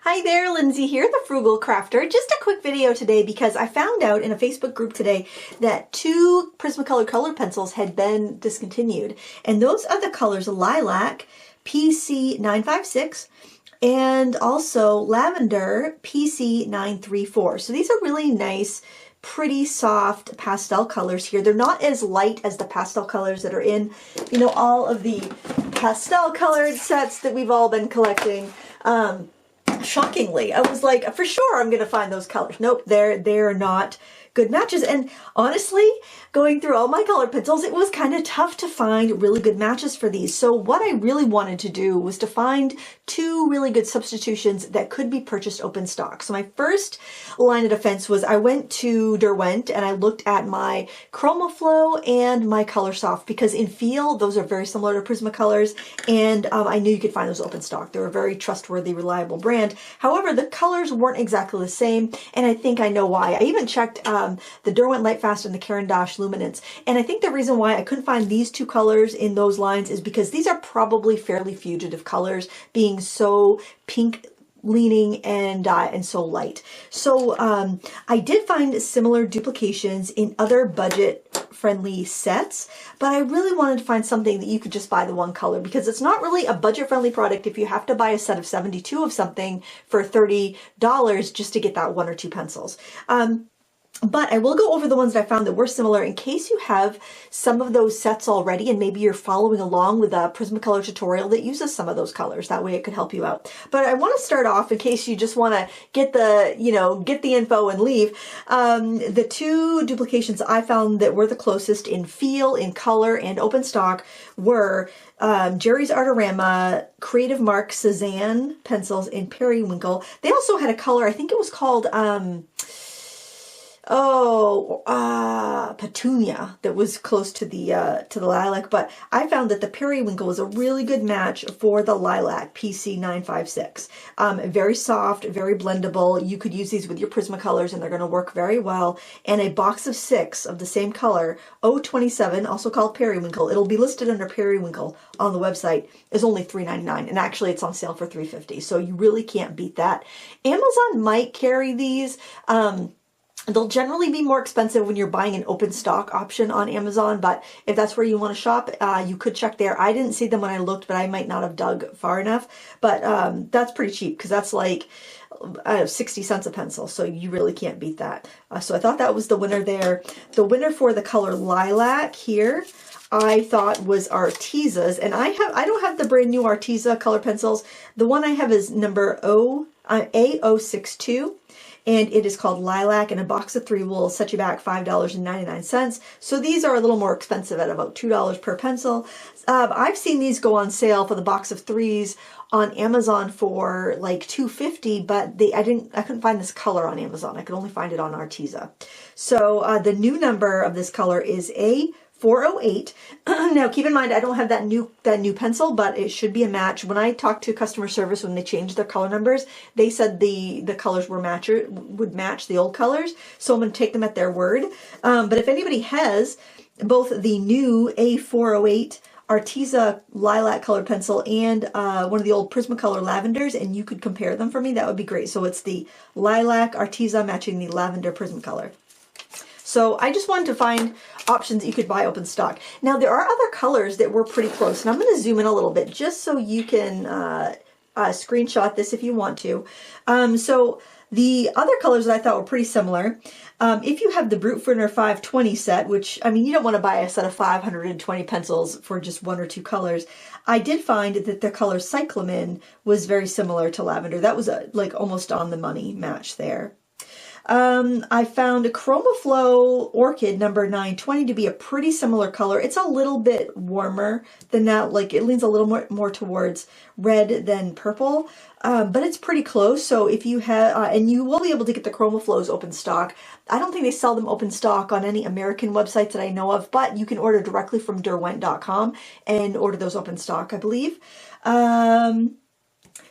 Hi there, Lindsay here, the Frugal Crafter. Just a quick video today because I found out in a Facebook group today that 2 Prismacolor color pencils had been discontinued. And those are the colors Lilac PC956 and also Lavender PC934. So these are really nice, pretty soft pastel colors here. They're not as light as the pastel colors that are in, all of the pastel colored sets that we've all been collecting. Shockingly, I was like, for sure I'm going to find those colors. Nope, they're not good matches. And honestly, going through all my color pencils, it was kind of tough to find really good matches for these. So what I really wanted to do was to find 2 really good substitutions that could be purchased open stock. So my first line of defense was I went to Derwent and I looked at my ChromaFlow and my Color Soft because in feel, those are very similar to Prismacolors, and I knew you could find those open stock. They're a very trustworthy, reliable brand. However, the colors weren't exactly the same, and I think I know why. I even checked the Derwent Lightfast and the Caran d'Ache Luminance, and I think the reason why I couldn't find these 2 colors in those lines is because these are probably fairly fugitive colors, being so pink leaning and so light. So I did find similar duplications in other budget friendly sets, but I really wanted to find something that you could just buy the one color, because it's not really a budget friendly product if you have to buy a set of 72 of something for $30 just to get that 1 or 2 pencils. But I will go over the ones that I found that were similar in case you have some of those sets already and maybe you're following along with a Prismacolor tutorial that uses some of those colors. That way it could help you out. But I want to start off, in case you just want to get the, get the info and leave. The 2 duplications I found that were the closest in feel, in color, and open stock were Jerry's Artorama Creative Mark Cezanne pencils in Periwinkle. They also had a color, I think it was called Petunia, that was close to the Lilac, but I found that the Periwinkle was a really good match for the Lilac PC956. Very soft, very blendable. You could use these with your Prismacolors and they're going to work very well. And a box of 6 of the same color, 027, also called Periwinkle, it'll be listed under Periwinkle on the website, is only $3.99, and actually it's on sale for $3.50, so you really can't beat that. Amazon might carry these. They'll generally be more expensive when you're buying an open stock option on Amazon, but if that's where you want to shop, you could check there. I didn't see them when I looked, but I might not have dug far enough. But that's pretty cheap because that's like 60 cents a pencil, so you really can't beat that. So I thought that was the winner there. The winner for the color Lilac here, I thought was Artesa's, and I don't have the brand new Artesa color pencils. The one I have is number A062. And it is called Lilac, and a box of 3 will set you back $5.99. So these are a little more expensive at about $2 per pencil. I've seen these go on sale for the box of 3s on Amazon for like $2.50, but I couldn't find this color on Amazon. I could only find it on Artesa. So the new number of this color is A408. Now keep in mind, I don't have that new pencil, but it should be a match. When I talked to customer service when they changed their color numbers, they said the colors would match the old colors, so I'm going to take them at their word. But if anybody has both the new A408 Artesa Lilac colored pencil and one of the old Prismacolor Lavenders, and you could compare them for me, that would be great. So it's the Lilac Artesa matching the Lavender Prismacolor. So I just wanted to find options that you could buy open stock. Now there are other colors that were pretty close, and I'm going to zoom in a little bit just so you can screenshot this if you want to. So the other colors that I thought were pretty similar, if you have the Brute Printer 520 set, which, I mean, you don't want to buy a set of 520 pencils for just 1 or 2 colors. I did find that the color Cyclamen was very similar to Lavender. That was like almost on the money match there. I found a ChromaFlow Orchid number 920 to be a pretty similar color. It's a little bit warmer than that, like it leans a little more towards red than purple, but it's pretty close. So if you have, and you will be able to get the ChromaFlows open stock. I don't think they sell them open stock on any American websites that I know of, but you can order directly from Derwent.com and order those open stock, I believe.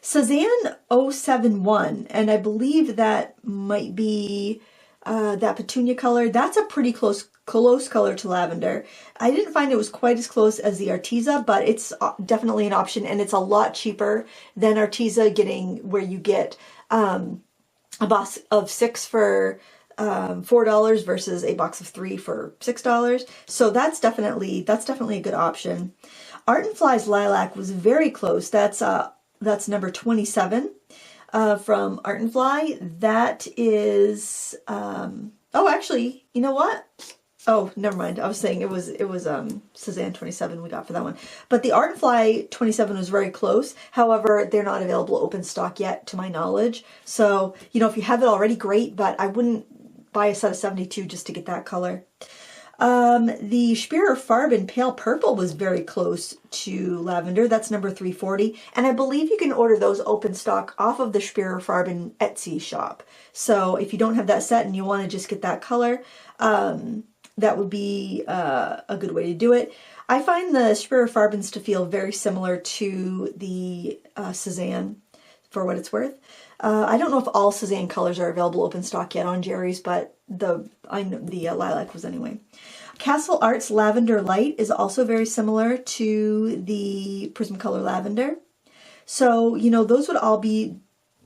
Cezanne 071, and I believe that might be that petunia color. That's a pretty close color to lavender. I didn't find it was quite as close as the Arteza, but it's definitely an option, and it's a lot cheaper than Arteza, getting where you get a box of 6 for $4 versus a box of 3 for $6. So that's definitely a good option. Art and Fly's Lilac was very close. That's number 27 from Art and Fly. That is oh, actually, you know what? Oh, never mind. I was saying it was Cezanne 27 we got for that one. But the Art and Fly 27 was very close. However, they're not available open stock yet, to my knowledge. So, you know, if you have it already, great, but I wouldn't buy a set of 72 just to get that color. The Spearer Farben Pale Purple was very close to Lavender. That's number 340. And I believe you can order those open stock off of the Spearer Farben Etsy shop. So if you don't have that set and you want to just get that color, that would be a good way to do it. I find the Spearer Farbens to feel very similar to the Cezanne, for what it's worth. I don't know if all Cezanne colors are available open stock yet on Jerry's, but I know the Lilac was anyway. Castle Arts Lavender Light is also very similar to the Prismacolor Lavender. So, you know, those would all be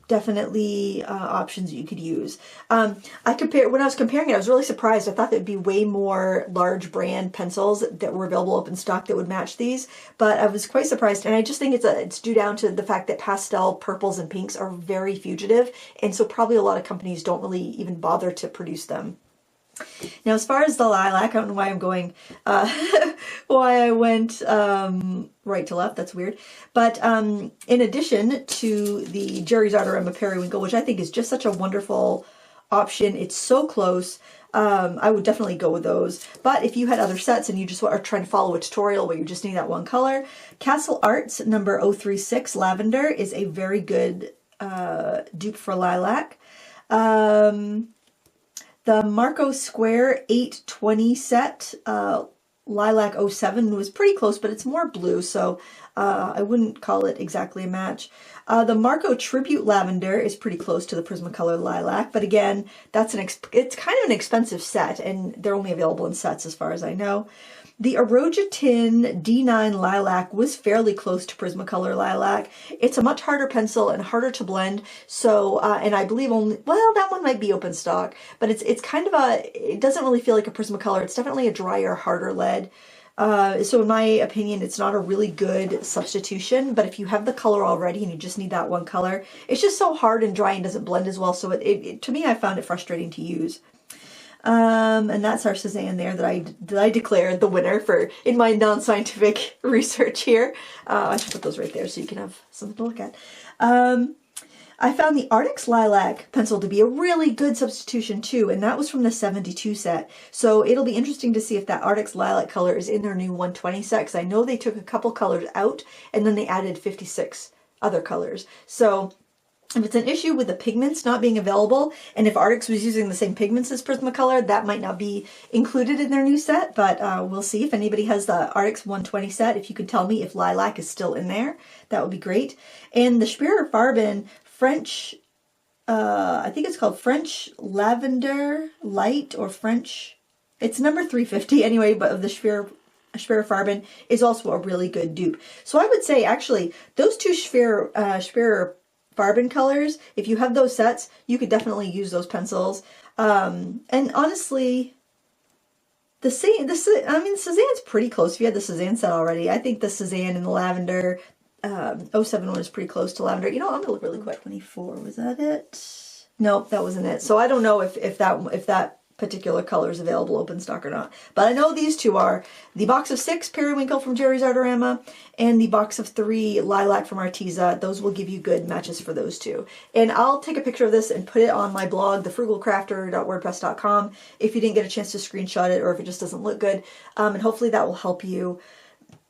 definitely options you could use. When I was comparing it, I was really surprised. I thought there'd be way more large brand pencils that were available open stock that would match these, but I was quite surprised. And I just think it's due down to the fact that pastel purples and pinks are very fugitive, and so probably a lot of companies don't really even bother to produce them. Now, as far as the Lilac, I don't know why I'm going, why I went right to left, that's weird. But in addition to the Jerry's Artarama Periwinkle, which I think is just such a wonderful option, it's so close, I would definitely go with those. But if you had other sets and you just are trying to follow a tutorial where you just need that one color, Castle Arts number 036 Lavender is a very good dupe for Lilac. The Marco Square 820 set, Lilac 07 was pretty close, but it's more blue, so I wouldn't call it exactly a match. The Marco Tribute Lavender is pretty close to the Prismacolor Lilac, but again, it's kind of an expensive set, and they're only available in sets as far as I know. The Erogetin D9 Lilac was fairly close to Prismacolor Lilac. It's a much harder pencil and harder to blend, so, and I believe well, that one might be open stock, but it's kind of it doesn't really feel like a Prismacolor. It's definitely a drier, harder lead. So in my opinion, it's not a really good substitution, but if you have the color already and you just need that one color, it's just so hard and dry and doesn't blend as well, so to me, I found it frustrating to use. And that's our Cezanne there that I declared the winner for in my non-scientific research here. I should put those right there so you can have something to look at. I found the Arctic's Lilac pencil to be a really good substitution too, and that was from the 72 set. So it'll be interesting to see if that Arctic's Lilac color is in their new 120 set, because I know they took a couple colors out and then they added 56 other colors. So if it's an issue with the pigments not being available, and if Arctic's was using the same pigments as Prismacolor, that might not be included in their new set, but we'll see. If anybody has the Arctic's 120 set, if you could tell me if Lilac is still in there, that would be great. And the Spearer Farben French, I think it's called French Lavender Light, or French, it's number 350 anyway, but of the Spearer Farben is also a really good dupe. So I would say, actually, those two Spearer Farben colors, if you have those sets, you could definitely use those pencils. And honestly, Cezanne's pretty close. If you had the Cezanne set already, I think the Cezanne and the Lavender 07 one is pretty close to Lavender. You know, I'm gonna look really quick. 24, was that it? Nope, that wasn't it. So I don't know if that particular color is available open stock or not. But I know these two are the box of 6 Periwinkle from Jerry's Artarama and the box of 3 Lilac from Arteza. Those will give you good matches for those two. And I'll take a picture of this and put it on my blog, thefrugalcrafter.wordpress.com, if you didn't get a chance to screenshot it or if it just doesn't look good. And hopefully that will help you,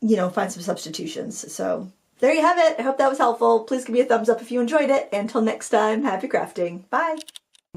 find some substitutions. So there you have it. I hope that was helpful. Please give me a thumbs up if you enjoyed it. Until next time, happy crafting. Bye.